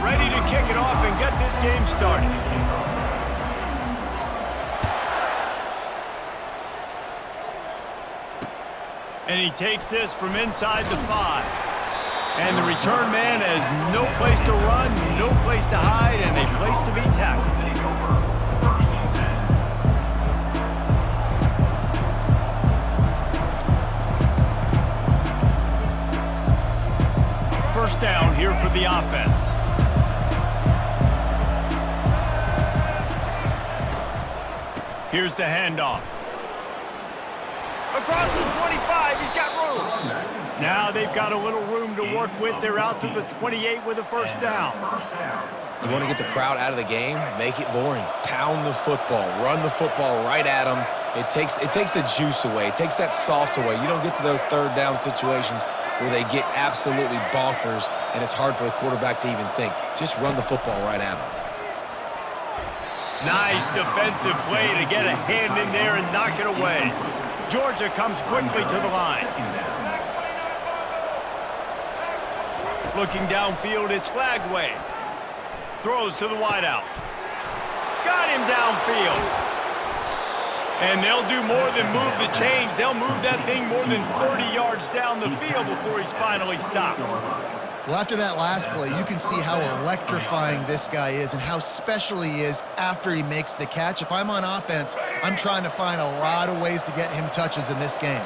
ready to kick it off and get this game started. And he takes this from inside the 5. And the return man has no place to run, no place to hide, and a place to be tackled. First down here for the offense. Here's the handoff. Across the 25, he's got room. Now they've got a little room to work with. They're out to the 28 with a first down. You want to get the crowd out of the game? Make it boring. Pound the football. Run the football right at them. It takes the juice away. It takes that sauce away. You don't get to those third down situations where they get absolutely bonkers and it's hard for the quarterback to even think. Just run the football right at them. Nice defensive play to get a hand in there and knock it away. Georgia comes quickly to the line. Looking downfield, it's Flagway. Throws to the wideout. Got him downfield. And they'll do more than move the chains. They'll move that thing more than 30 yards down the field before he's finally stopped. Well, after that last play, you can see how electrifying this guy is and how special he is after he makes the catch. If I'm on offense, I'm trying to find a lot of ways to get him touches in this game.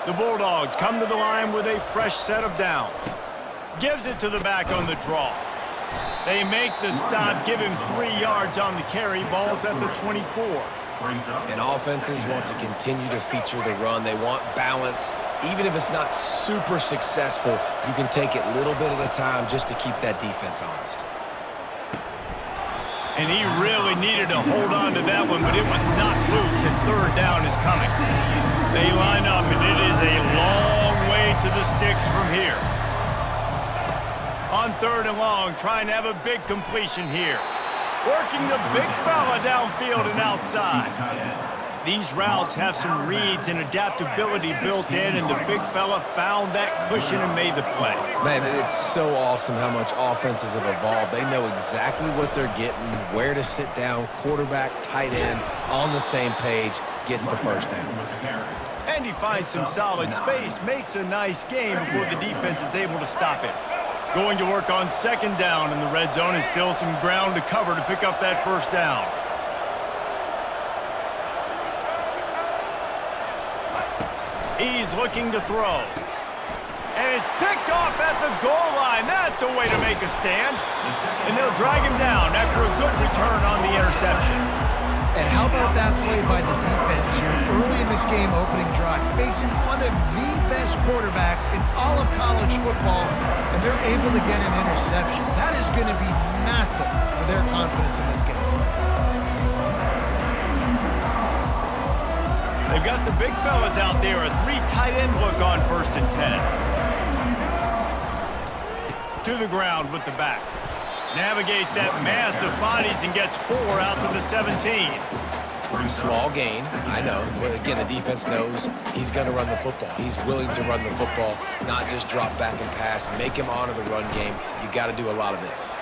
The Bulldogs come to the line with a fresh set of downs. Gives it to the back on the draw. They make the stop, give him 3 yards on the carry. Ball's at the 24. And offenses want to continue to feature the run. They want balance. Even if it's not super successful, you can take it little bit at a time just to keep that defense honest. And he really needed to hold on to that one, but it was not loose, and third down is coming. They line up, and it is a long way to the sticks from here. On third and long, trying to have a big completion here. Working the big fella downfield and outside. These routes have some reads and adaptability built in, and the big fella found that cushion and made the play. Man, it's so awesome how much offenses have evolved. They know exactly what they're getting, where to sit down, quarterback, tight end, on the same page, gets the first down. And he finds some solid space, makes a nice game before the defense is able to stop it. Going to work on second down in the red zone, is still some ground to cover to pick up that first down. He's looking to throw. And it's picked off at the goal line. That's a way to make a stand. And they'll drag him down after a good return on the interception. And how about that play by the defense here early in this game opening drive, facing one of the best quarterbacks in all of college football, and they're able to get an interception. That is going to be massive for their confidence in this game. They've got the big fellas out there, a 3 tight end look on 1st and 10. To the ground with the back. Navigates that mass of bodies and gets 4 out to the 17. Small gain, I know. But again, the defense knows he's going to run the football. He's willing to run the football, not just drop back and pass. Make him honor the run game. You got to do a lot of this.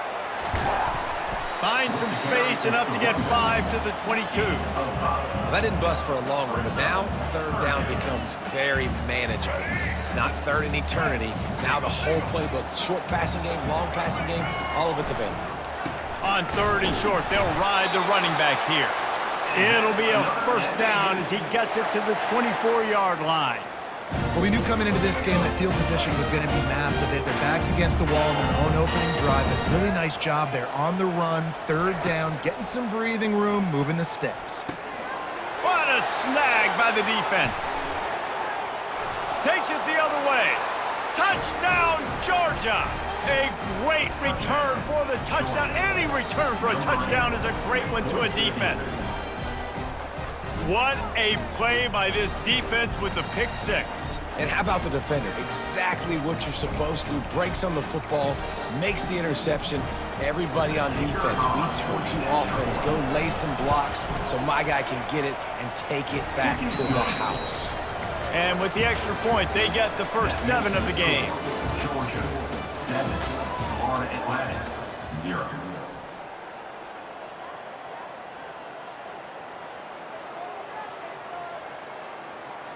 Finds some space, enough to get 5 to the 22. Well, that didn't bust for a long one, but now third down becomes very manageable. It's not third in eternity. Now the whole playbook, short passing game, long passing game, all of it's available. On third and short, they'll ride the running back here. It'll be a first down as he gets it to the 24-yard line. Well, we knew coming into this game that field position was going to be massive. They had their backs against the wall in their own opening drive. A really nice job there on the run, third down, getting some breathing room, moving the sticks. What a snag by the defense. Takes it the other way. Touchdown, Georgia. A great return for the touchdown. Any return for a touchdown is a great one to a defense. What a play by this defense with the pick 6. And how about the defender? Exactly what you're supposed to. Breaks on the football, makes the interception. Everybody on defense, we turn to offense. Go lay some blocks so my guy can get it and take it back to the house. And with the extra point, they get the first 7 of the game. Georgia, 7. Florida Atlantic, 0.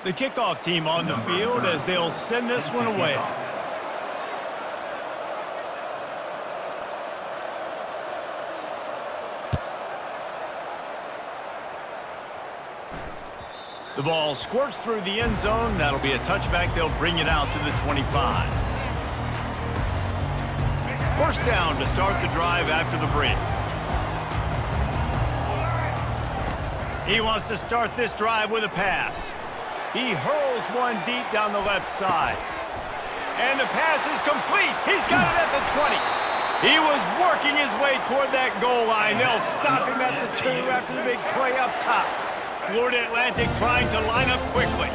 The kickoff team on the field as they'll send this one away. The ball squirts through the end zone. That'll be a touchback. They'll bring it out to the 25. First down to start the drive after the break. He wants to start this drive with a pass. He hurls one deep down the left side. And the pass is complete. He's got it at the 20. He was working his way toward that goal line. They'll stop him at the 2 after the big play up top. Florida Atlantic trying to line up quickly.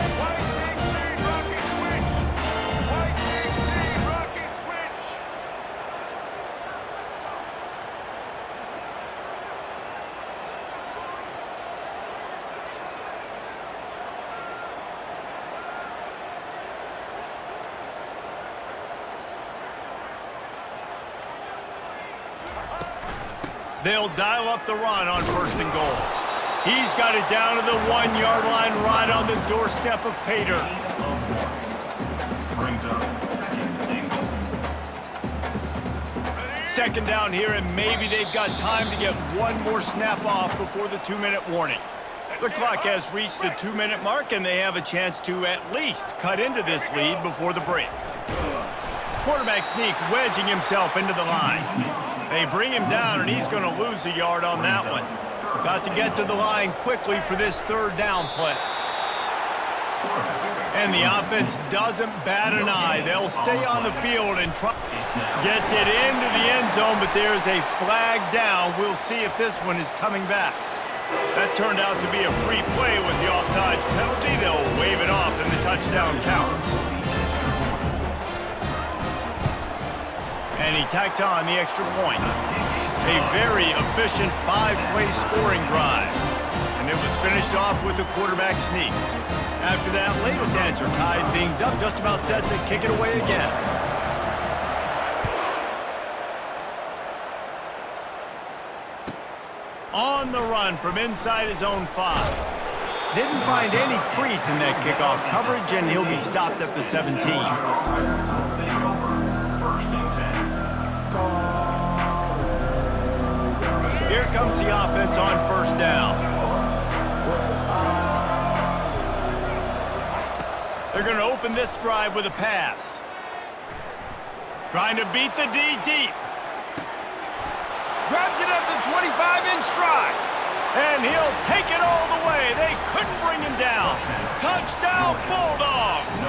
They'll dial up the run on 1st and goal. He's got it down to the 1-yard line right on the doorstep of Pater. Second down here, and maybe they've got time to get one more snap off before the 2-minute warning. The clock has reached the 2-minute mark, and they have a chance to at least cut into this lead before the break. Quarterback sneak wedging himself into the line. They bring him down, and he's going to lose a yard on that one. Got to get to the line quickly for this 3rd down play. And the offense doesn't bat an eye. They'll stay on the field and try. Gets it into the end zone, but there's a flag down. We'll see if this one is coming back. That turned out to be a free play with the offsides penalty. They'll wave it off, and the touchdown counts. And he tacks on the extra point. A very efficient 5-play scoring drive. And it was finished off with the quarterback sneak. After that latest answer tied things up, just about set to kick it away again. On the run from inside his own 5. Didn't find any crease in that kickoff coverage, and he'll be stopped at the 17. Here comes the offense on 1st down. They're going to open this drive with a pass. Trying to beat the D deep. Grabs it at the 25 in stride. And he'll take it all the way. They couldn't bring him down. Touchdown, Bulldogs!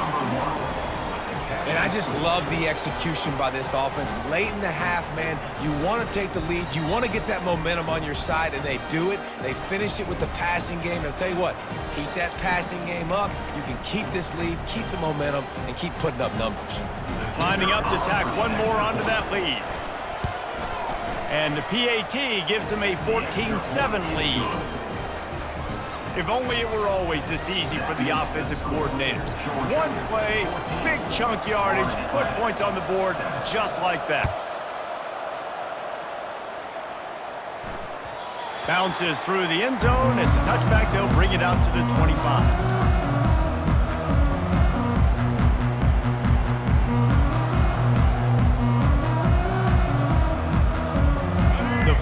And I just love the execution by this offense. Late in the half, man, you want to take the lead. You want to get that momentum on your side, and they do it. They finish it with the passing game. And I'll tell you what, keep that passing game up. You can keep this lead, keep the momentum, and keep putting up numbers. Lining up to tack one more onto that lead. And the PAT gives them a 14-7 lead. If only it were always this easy for the offensive coordinators. One play, big chunk yardage, put points on the board just like that. Bounces through the end zone. It's a touchback. They'll bring it out to the 25.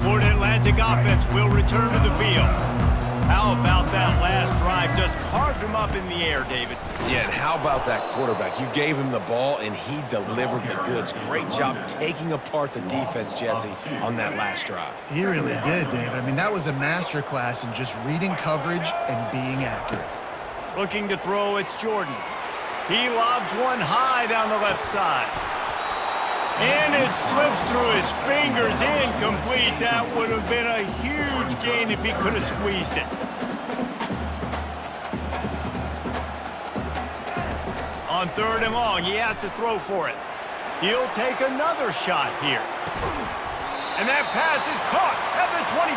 Florida Atlantic offense will return to the field. How about that last drive? Just carved him up in the air, David. Yeah, and how about that quarterback? You gave him the ball, and he delivered the goods. Great job taking apart the defense, Jesse, on that last drive. He really did, David. I mean, that was a masterclass in just reading coverage and being accurate. Looking to throw, it's Jordan. He lobs one high down the left side. And it slips through his fingers, incomplete. That would have been a huge gain if he could have squeezed it. On 3rd and long, he has to throw for it. He'll take another shot here. And that pass is caught at the 25.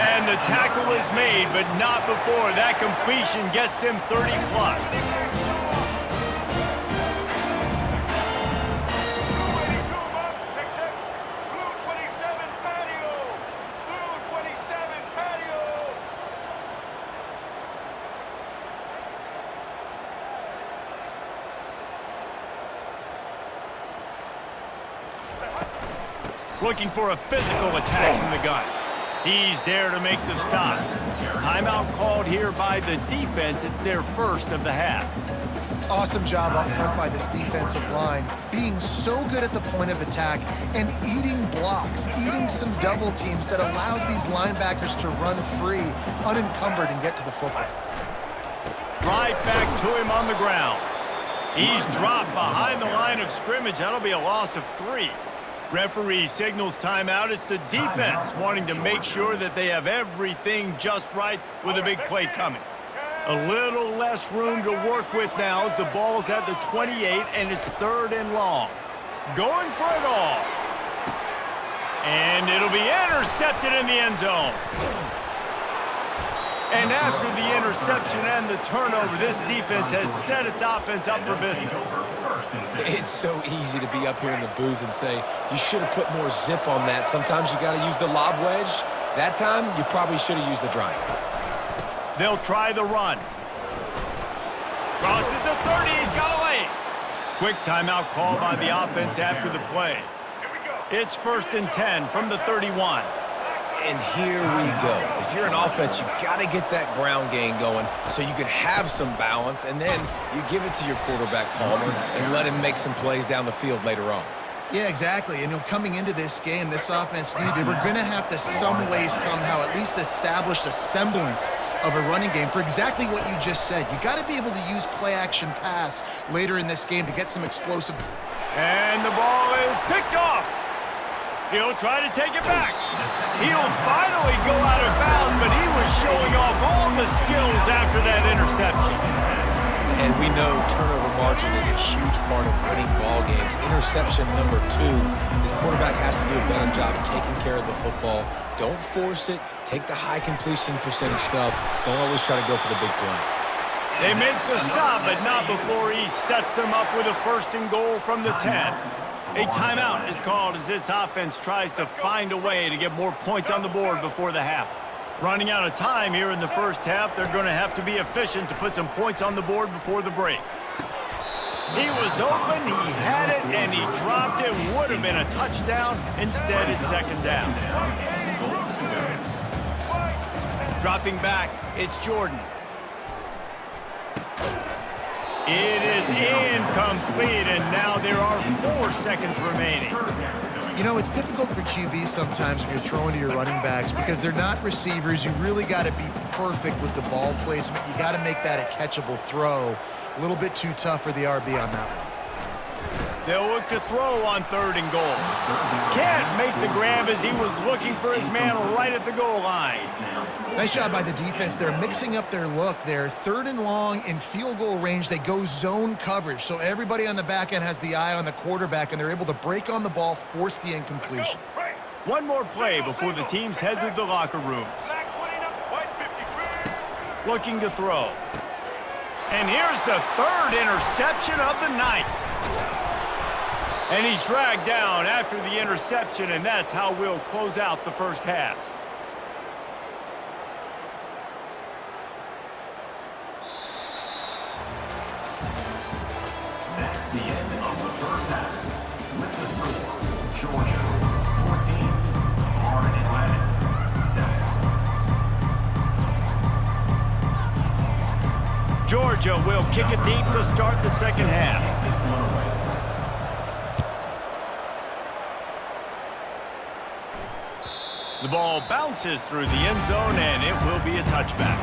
And the tackle is made, but not before. That completion gets them 30+. looking for a physical attack from the gun. He's there to make the stop. Timeout called here by the defense. It's their first of the half. Awesome job up front by this defensive line, being so good at the point of attack and eating blocks, eating some double teams that allows these linebackers to run free, unencumbered, and get to the football. Right back to him on the ground. He's dropped behind the line of scrimmage. That'll be a loss of 3. Referee signals timeout. It's the defense wanting to make sure that they have everything just right with a big play coming. A little less room to work with now as the ball's at the 28 and it's 3rd and long. Going for it all. And it'll be intercepted in the end zone. And after the interception and the turnover, this defense has set its offense up for business. It's so easy to be up here in the booth and say, you should have put more zip on that. Sometimes you got to use the lob wedge. That time, you probably should have used the drive. They'll try the run. Crosses the 30. He's got away. Quick timeout call by the offense after the play. It's 1st and 10 from the 31. And here we go. If you're an offense, you got to get that ground game going so you can have some balance, and then you give it to your quarterback, Palmer, and let him make some plays down the field later on. Yeah, exactly. And coming into this game, this offense knew they were going to have to some way, somehow, at least establish a semblance of a running game for exactly what you just said. You got to be able to use play-action pass later in this game to get some explosive. And the ball is picked off. He'll try to take it back. He'll finally go out of bounds, but he was showing off all the skills after that interception. And we know turnover margin is a huge part of winning ball games. Interception number 2. His quarterback has to do a better job taking care of the football. Don't force it. Take the high completion percentage stuff. Don't always try to go for the big play. They make the stop, but not before he sets them up with a 1st and goal from the 10. A timeout is called as this offense tries to find a way to get more points on the board before the half. Running out of time here in the first half, they're going to have to be efficient to put some points on the board before the break. He was open, he had it, and he dropped it. Would have been a touchdown. Instead, it's 2nd down. Dropping back, it's Jordan. It is incomplete, and now there are 4 seconds remaining. You know, it's difficult for QBs sometimes when you're throwing to your running backs because they're not receivers. You really got to be perfect with the ball placement. You got to make that a catchable throw. A little bit too tough for the RB on that one. They'll look to throw on 3rd and goal. Can't make the grab as he was looking for his man right at the goal line. Nice job by the defense. They're mixing up their look. They're 3rd and long in field goal range. They go zone coverage, so everybody on the back end has the eye on the quarterback, and they're able to break on the ball, force the incompletion. One more play before the teams head to the locker rooms. Looking to throw. And here's the 3rd interception of the night. And he's dragged down after the interception, and that's how we'll close out the first half. That's the end of the first half. With the score, Georgia 14, Florida Atlantic 7. Georgia will kick it deep to start the second half. The ball bounces through the end zone, and it will be a touchback.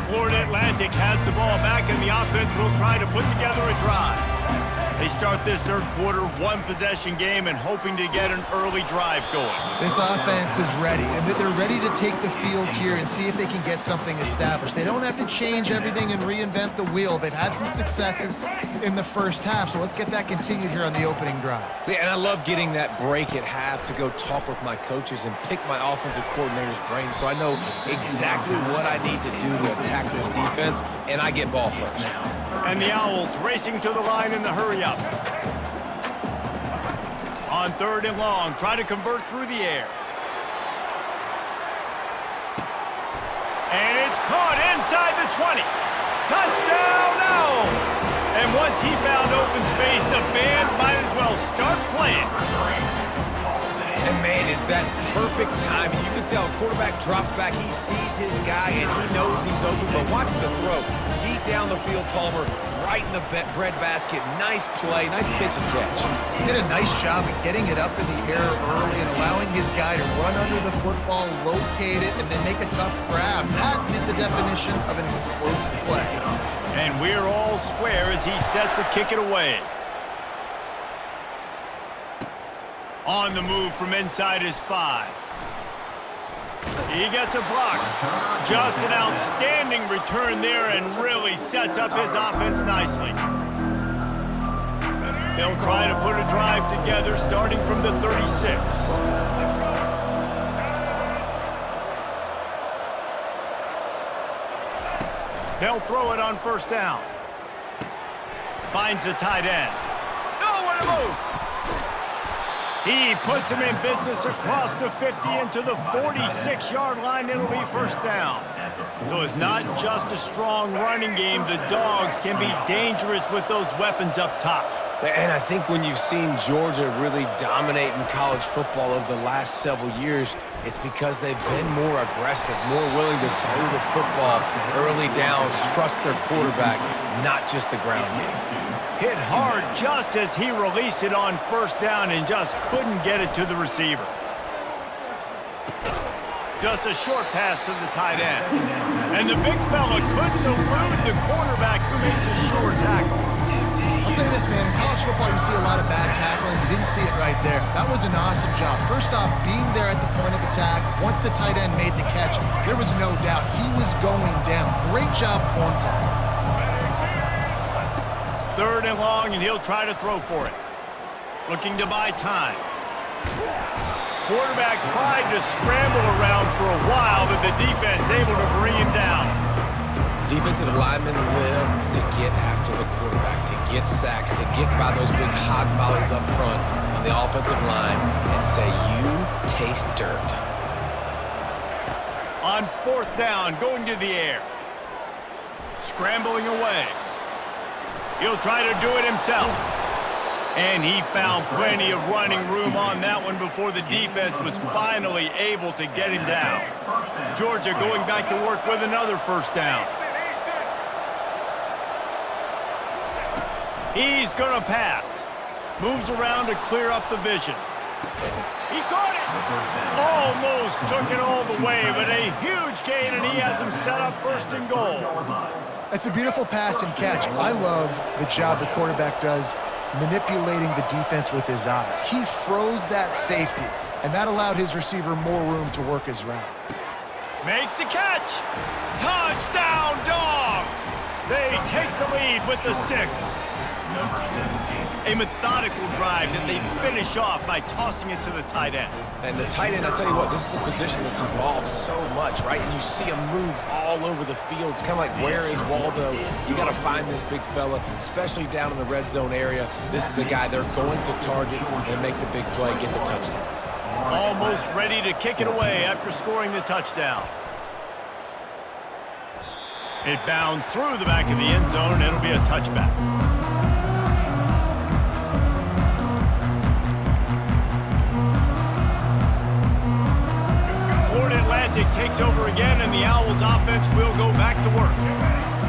Florida Atlantic has the ball back, and the offense will try to put together a drive. They start this 3rd quarter, 1-possession game, and hoping to get an early drive going. This offense is ready, and they're ready to take the field here and see if they can get something established. They don't have to change everything and reinvent the wheel. They've had some successes in the first half, so let's get that continued here on the opening drive. Yeah, and I love getting that break at half to go talk with my coaches and pick my offensive coordinator's brain so I know exactly what I need to do to attack this defense, and I get ball first. And the Owls racing to the line in the hurry-up. On 3rd and long, try to convert through the air. And it's caught inside the 20. Touchdown, Owls! And once he found open space, the band might as well start playing. And man, is that perfect timing. You can tell quarterback drops back, he sees his guy, and he knows he's open, but watch the throw. Deep down the field, Palmer, right in the breadbasket. Nice play, nice pitch and catch. He did a nice job of getting it up in the air early and allowing his guy to run under the football, locate it, and then make a tough grab. That is the definition of an explosive play. And we're all square as he's set to kick it away. On the move from inside his 5. He gets a block. Just an outstanding return there and really sets up his offense nicely. They'll try to put a drive together starting from the 36. They'll throw it on first down. Finds the tight end. Nowhere to move. He puts him in business across the 50 into the 46-yard line. It'll be first down. So it's not just a strong running game. The Dogs can be dangerous with those weapons up top. And I think when you've seen Georgia really dominate in college football over the last several years, it's because they've been more aggressive, more willing to throw the football early downs, trust their quarterback, not just the ground game. Hit hard just as he released it on first down and just couldn't get it to the receiver. Just a short pass to the tight end. And the big fella couldn't elude the quarterback who makes a sure tackle. I'll say this, man, in college football you see a lot of bad tackling. You didn't see it right there. That was an awesome job. First off, being there at the point of attack. Once the tight end made the catch, there was no doubt he was going down. Great job form tackle. 3rd and long, and he'll try to throw for it. Looking to buy time. Quarterback tried to scramble around for a while, but the defense able to bring him down. Defensive linemen live to get after the quarterback, to get sacks, to get by those big hog mollies up front on the offensive line and say, you taste dirt. On 4th down, going to the air. Scrambling away. He'll try to do it himself. And he found plenty of running room on that one before the defense was finally able to get him down. Georgia going back to work with another first down. He's going to pass. Moves around to clear up the vision. He caught it. Almost took it all the way, but a huge gain, and he has him set up 1st and goal. That's a beautiful pass and catch. I love the job the quarterback does manipulating the defense with his eyes. He froze that safety, and that allowed his receiver more room to work his route. Makes the catch. Touchdown, Dogs. They take the lead with the 6. A methodical drive that they finish off by tossing it to the tight end. And the tight end, I'll tell you what, this is a position that's evolved so much, right? And you see him move all over the field. It's kind of like, where is Waldo? You got to find this big fella, especially down in the red zone area. This is the guy they're going to target and make the big play, get the touchdown. Almost ready to kick it away after scoring the touchdown. It bounds through the back of the end zone, and it'll be a touchback. Florida Atlantic takes over again, and the Owls offense will go back to work.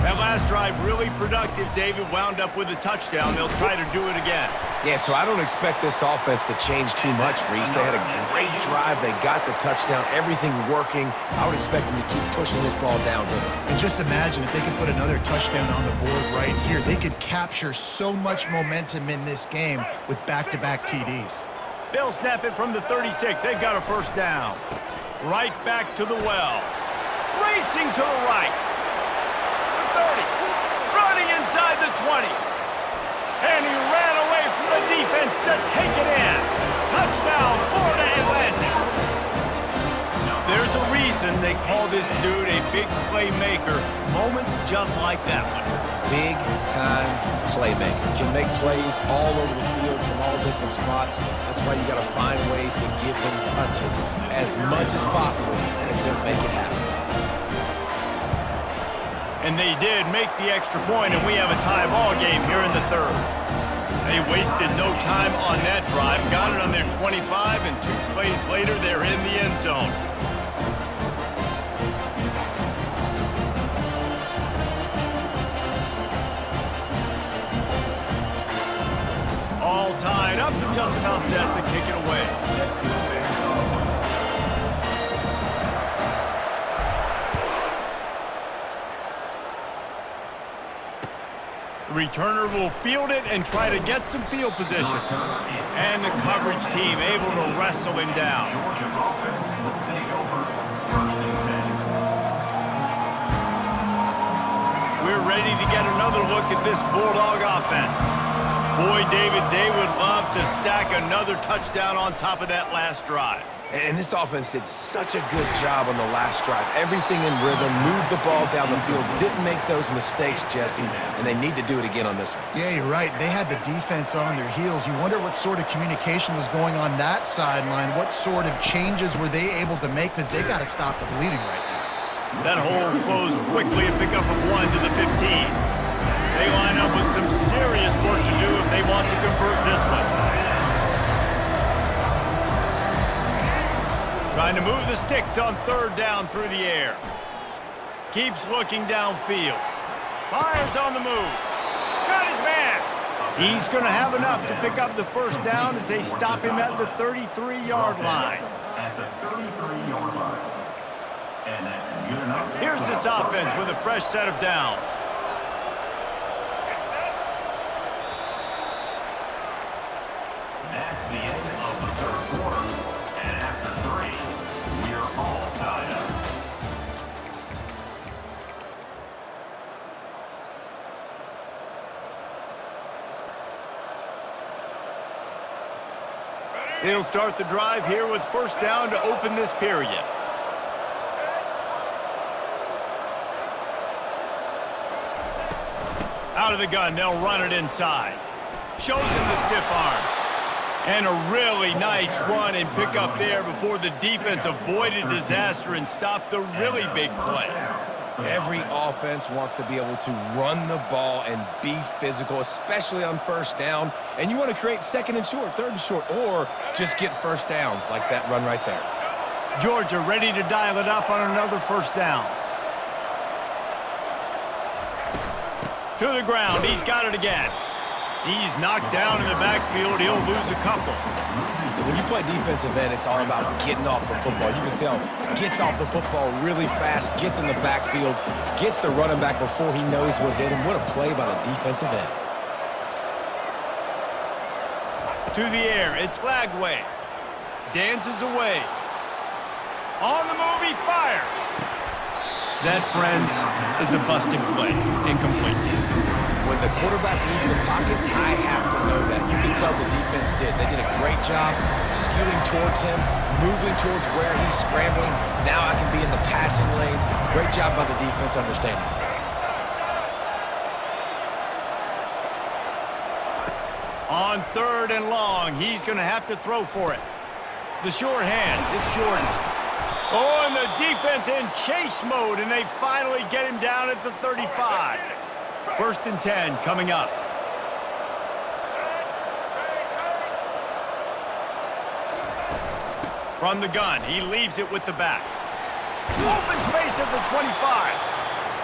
That last drive really productive. David wound up with a touchdown. They'll try to do it again. Yeah, so I don't expect this offense to change too much, Reese. They had a great drive. They got the touchdown, everything working. I would expect them to keep pushing this ball downhill. And just imagine if they could put another touchdown on the board right here. They could capture so much momentum in this game with back-to-back TDs. They'll snap it from the 36. They've got a first down. Right back to the well. Racing to the right. The 30. Running inside the 20. And he ran away from the defense to take it in. Touchdown, Florida Atlantic. There's a reason they call this dude a big playmaker. Moments just like that one. Big-time playmaker. Can make plays all over the field from all different spots. That's why you got to find ways to give him touches as much as possible, because he'll make it happen. And they did make the extra point, and we have a tie ball game here in the third. They wasted no time on that drive, got it on their 25, and 2 plays later, they're in the end zone. All tied up and just about set to kick it away. Returner will field it and try to get some field position. And the coverage team able to wrestle him down. Georgia offense will take over 1st and 10. We're ready to get another look at this Bulldog offense. Boy, David, they would love to stack another touchdown on top of that last drive. And this offense did such a good job on the last drive. Everything in rhythm, moved the ball down the field, didn't make those mistakes, Jesse, and they need to do it again on this one. Yeah, you're right. They had the defense on their heels. You wonder what sort of communication was going on that sideline. What sort of changes were they able to make? Because they got to stop the bleeding right now. That hole closed quickly, a pickup of 1 to the 15. They line up with some serious work to do if they want to convert this one. Trying to move the sticks on 3rd down through the air. Keeps looking downfield. Fires on the move. Got his man. He's going to have enough to pick up the 1st down as they stop him at the 33-yard line. At the 33-yard line. And that's good enough. Here's this offense with a fresh set of downs. That's the end of the 3rd quarter. And after 3, we're all tied up. They'll start the drive here with 1st down to open this period. Out of the gun, they'll run it inside. Shows him the stiff arm. And a really nice run and pick up there before the defense avoided disaster and stopped the really big play. Every offense wants to be able to run the ball and be physical, especially on 1st down. And you want to create 2nd and short, 3rd and short, or just get 1st downs like that run right there. Georgia ready to dial it up on another 1st down. To the ground, he's got it again. He's knocked down in the backfield. He'll lose a couple. When you play defensive end, it's all about getting off the football. You can tell, gets off the football really fast, gets in the backfield, gets the running back before he knows what hit him. What a play by the defensive end. To the air, it's Lagway. Dances away. On the move, he fires. That, friends, is a busted play. Incomplete. When the quarterback leaves the pocket, I have to know that. You can tell the defense did. They did a great job skewing towards him, moving towards where he's scrambling. Now I can be in the passing lanes. Great job by the defense understanding. On 3rd and long, he's going to have to throw for it. The short hands, it's Jordan. Oh, and the defense in chase mode, and they finally get him down at the 35. 1st and 10 coming up. From the gun, he leaves it with the back. Open space at the 25.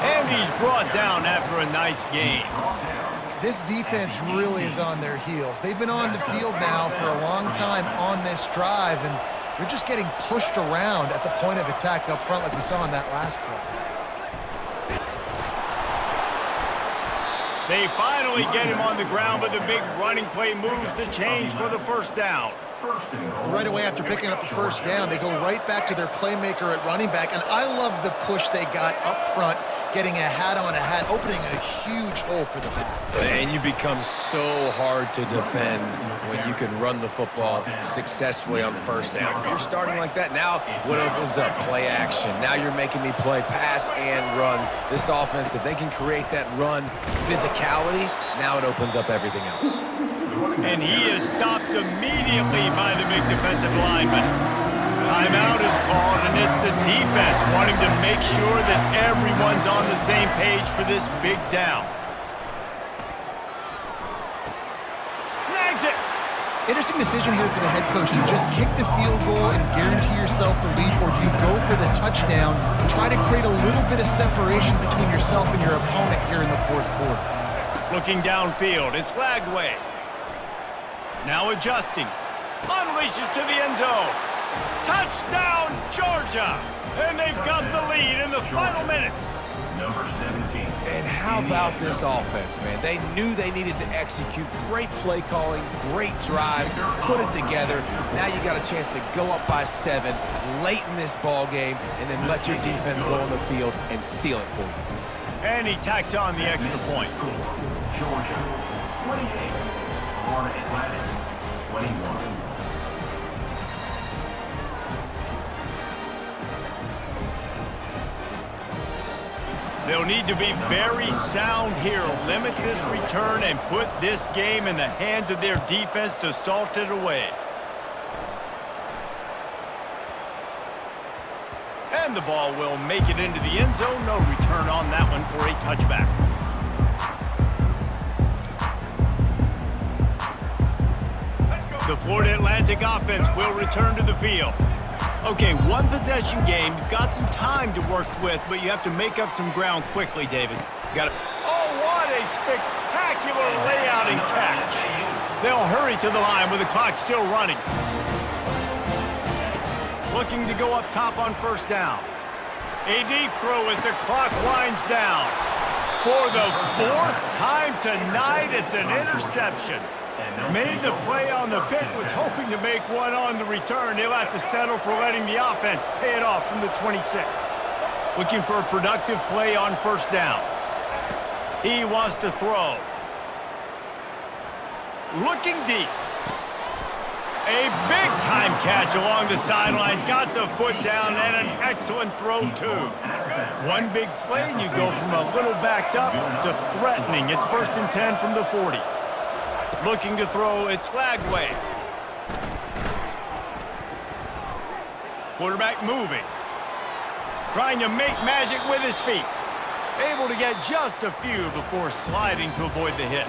And he's brought down after a nice gain. This defense really is on their heels. They've been on the field now for a long time on this drive, and they're just getting pushed around at the point of attack up front like we saw in that last play. They finally get him on the ground, but the big running play moves the change for the 1st down. Right away after picking up the 1st down, they go right back to their playmaker at running back, and I love the push they got up front, getting a hat on a hat, opening a huge hole for the back. And you become so hard to defend when you can run the football successfully on 1st down. When you're starting like that, now what opens up? Play action. Now you're making me play pass and run. This offense, if they can create that run physicality, now it opens up everything And he is stopped immediately by the big defensive lineman. Timeout is called, and it's the defense wanting to make sure that everyone's on the same page for this big down. Snags it. Interesting decision here for the head coach. Do you just kick the field goal and guarantee yourself the lead, or do you go for the touchdown, try to create a little bit of separation between yourself and your opponent here in the fourth quarter? Looking downfield, it's Lagway. Now adjusting. Unleashes to the end zone. Touchdown, Georgia! And they've got the lead in the final minute. Number 17. And how about this offense, man? They knew they needed to execute. Great play calling, great drive, put it together. Now you got a chance to go up by 7 late in this ball game and then let your defense go on the field and seal it for you. And he tacks on the extra point. Georgia 28. Florida Atlantic 21. They'll need to be very sound here. Limit this return and put this game in the hands of their defense to salt it away. And the ball will make it into the end zone. No return on that one for a touchback. The Florida Atlantic offense will return to the field. Okay, one possession game. You've got some time to work with, but you have to make up some ground quickly, David. Got it. Oh, what a spectacular layout and catch. They'll hurry to the line with the clock still running. Looking to go up top on first down. A deep throw as the clock winds down. For the 4th time tonight, it's an interception. Made the play on the pick, was hoping to make one on the return. He'll have to settle for letting the offense pay it off from the 26. Looking for a productive play on first down. He wants to throw. Looking deep. A big-time catch along the sidelines. Got the foot down and an excellent throw, too. One big play, and you go from a little backed up to threatening. It's 1st and 10 from the 40. Looking to throw, it's Lagway. Quarterback moving. Trying to make magic with his feet. Able to get just a few before sliding to avoid the hit.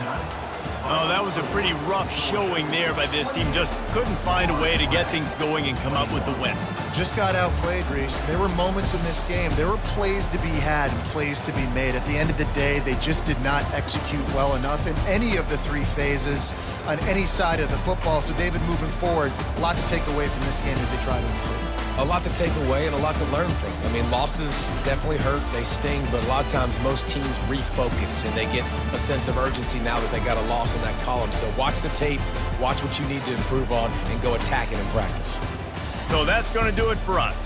Oh, that was a pretty rough showing there by this team. Just couldn't find a way to get things going and come up with the win. Just got outplayed, Reese. There were moments in this game. There were plays to be had and plays to be made. At the end of the day, they just did not execute well enough in any of the 3 phases on any side of the football. So, David, moving forward, a lot to take away from this game as they try to improve. A lot to take away and a lot to learn from. I mean, losses definitely hurt, they sting, but a lot of times most teams refocus and they get a sense of urgency now that they got a loss in that column. So watch the tape, watch what you need to improve on, and go attack it in practice. So that's going to do it for us.